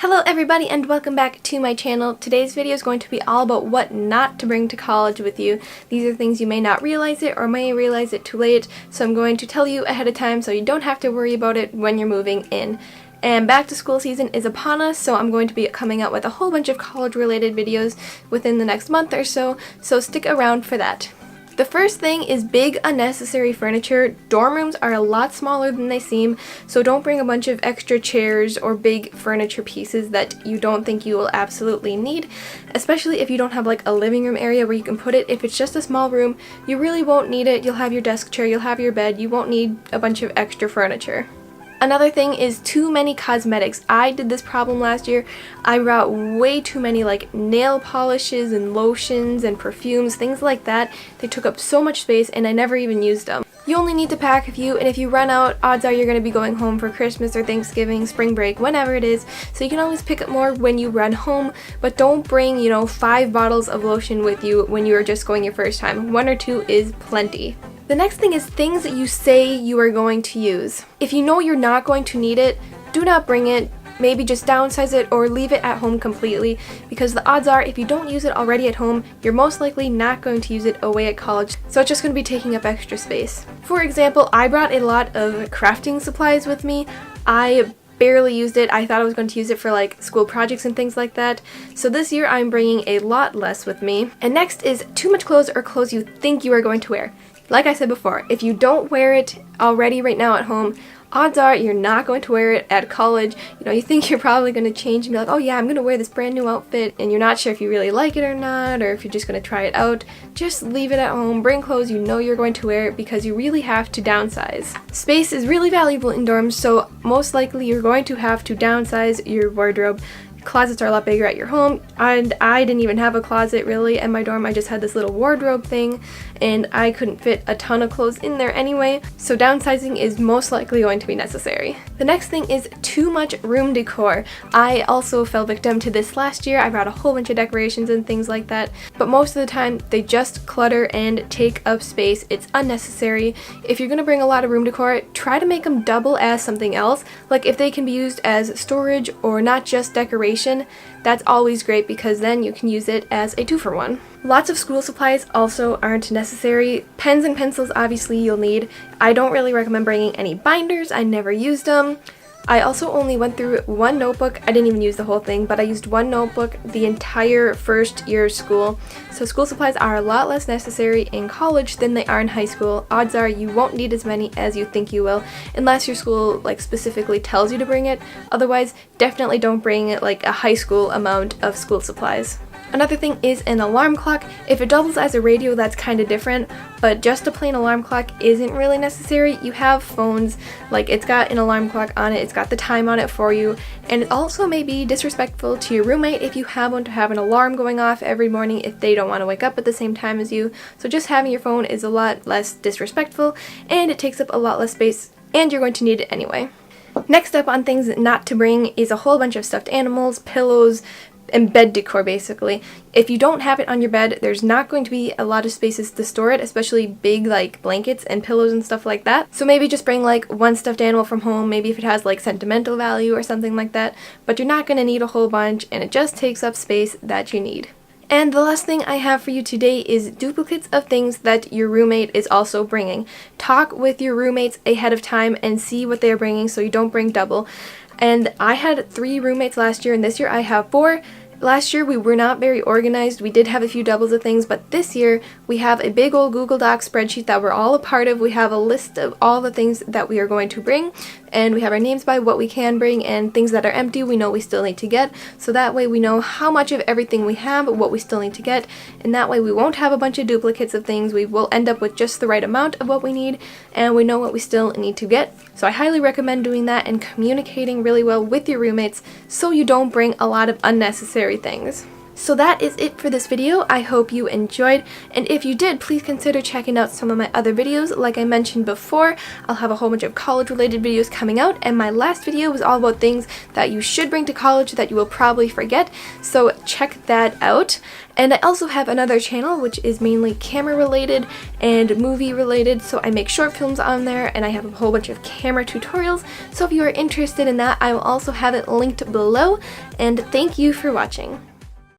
Hello everybody and welcome back to my channel. Today's video is going to be all about what not to bring to college with you. These are things you may not realize it or may realize it too late, so I'm going to tell you ahead of time so you don't have to worry about it when you're moving in. And back to school season is upon us, so I'm going to be coming out with a whole bunch of college related videos within the next month or so stick around for that. The first thing is big unnecessary furniture. Dorm rooms are a lot smaller than they seem, so don't bring a bunch of extra chairs or big furniture pieces that you don't think you will absolutely need, especially if you don't have like a living room area where you can put it. If it's just a small room, you really won't need it. You'll have your desk chair, you'll have your bed, you won't need a bunch of extra furniture. Another thing is too many cosmetics. I did this problem last year. I brought way too many like nail polishes and lotions and perfumes, things like that. They took up so much space and I never even used them. You only need to pack a few, and if you run out, odds are you're going to be going home for Christmas or Thanksgiving, spring break, whenever it is, so you can always pick up more when you run home, but don't bring, 5 bottles of lotion with you when you are just going your first time. 1 or 2 is plenty. The next thing is things that you say you are going to use. If you know you're not going to need it, do not bring it. Maybe just downsize it or leave it at home completely, because the odds are if you don't use it already at home, you're most likely not going to use it away at college, so it's just going to be taking up extra space. For example, I brought a lot of crafting supplies with me. I barely used it. I thought I was going to use it for like school projects and things like that. So this year I'm bringing a lot less with me. And next is too much clothes or clothes you think you are going to wear. Like I said before, if you don't wear it already right now at home, odds are you're not going to wear it at college. You think you're probably going to change and be like, oh yeah, I'm going to wear this brand new outfit, and you're not sure if you really like it or not, or if you're just going to try it out. Just leave it at home. Bring clothes you know you're going to wear because you really have to downsize. Space is really valuable in dorms, so most likely you're going to have to downsize your wardrobe. Closets are a lot bigger at your home, and I didn't even have a closet really in my dorm. I just had this little wardrobe thing, and I couldn't fit a ton of clothes in there anyway, so downsizing is most likely going to be necessary. The next thing is too much room decor. I also fell victim to this last year. I brought a whole bunch of decorations and things like that, but most of the time they just clutter and take up space. It's unnecessary. If you're gonna bring a lot of room decor, try to make them double as something else. Like if they can be used as storage or not just decoration, that's always great because then you can use it as a 2-for-1. Lots of school supplies also aren't necessary. Pens and pencils obviously you'll need. I don't really recommend bringing any binders. I never used them. I also only went through 1 notebook. I didn't even use the whole thing, but I used 1 notebook the entire first year of school. So school supplies are a lot less necessary in college than they are in high school. Odds are you won't need as many as you think you will, unless your school specifically tells you to bring it. Otherwise, definitely don't bring like a high school amount of school supplies. Another thing is an alarm clock. If it doubles as a radio, that's kind of different, but just a plain alarm clock isn't really necessary. You have phones, like it's got an alarm clock on it, it's got the time on it for you, and it also may be disrespectful to your roommate if you have one to have an alarm going off every morning if they don't want to wake up at the same time as you. So just having your phone is a lot less disrespectful, and it takes up a lot less space, and you're going to need it anyway. Next up on things not to bring is a whole bunch of stuffed animals, pillows, and bed decor basically. If you don't have it on your bed, there's not going to be a lot of spaces to store it, especially big like blankets and pillows and stuff like that. So maybe just bring like 1 stuffed animal from home, maybe if it has like sentimental value or something like that, but you're not going to need a whole bunch, and it just takes up space that you need. And the last thing I have for you today is duplicates of things that your roommate is also bringing. Talk with your roommates ahead of time and see what they're bringing so you don't bring double. And I had 3 roommates last year, and this year I have 4. Last year we were not very organized. We did have a few doubles of things, but this year we have a big old Google Doc spreadsheet that we're all a part of. We have a list of all the things that we are going to bring, and we have our names by what we can bring, and things that are empty we know we still need to get. So that way we know how much of everything we have, what we still need to get, and that way we won't have a bunch of duplicates of things. We will end up with just the right amount of what we need, and we know what we still need to get. So I highly recommend doing that and communicating really well with your roommates so you don't bring a lot of unnecessary things. So that is it for this video. I hope you enjoyed, and if you did, please consider checking out some of my other videos. Like I mentioned before, I'll have a whole bunch of college related videos coming out, and my last video was all about things that you should bring to college that you will probably forget, so check that out. And I also have another channel which is mainly camera related and movie related, so I make short films on there and I have a whole bunch of camera tutorials, so if you are interested in that, I will also have it linked below, and thank you for watching.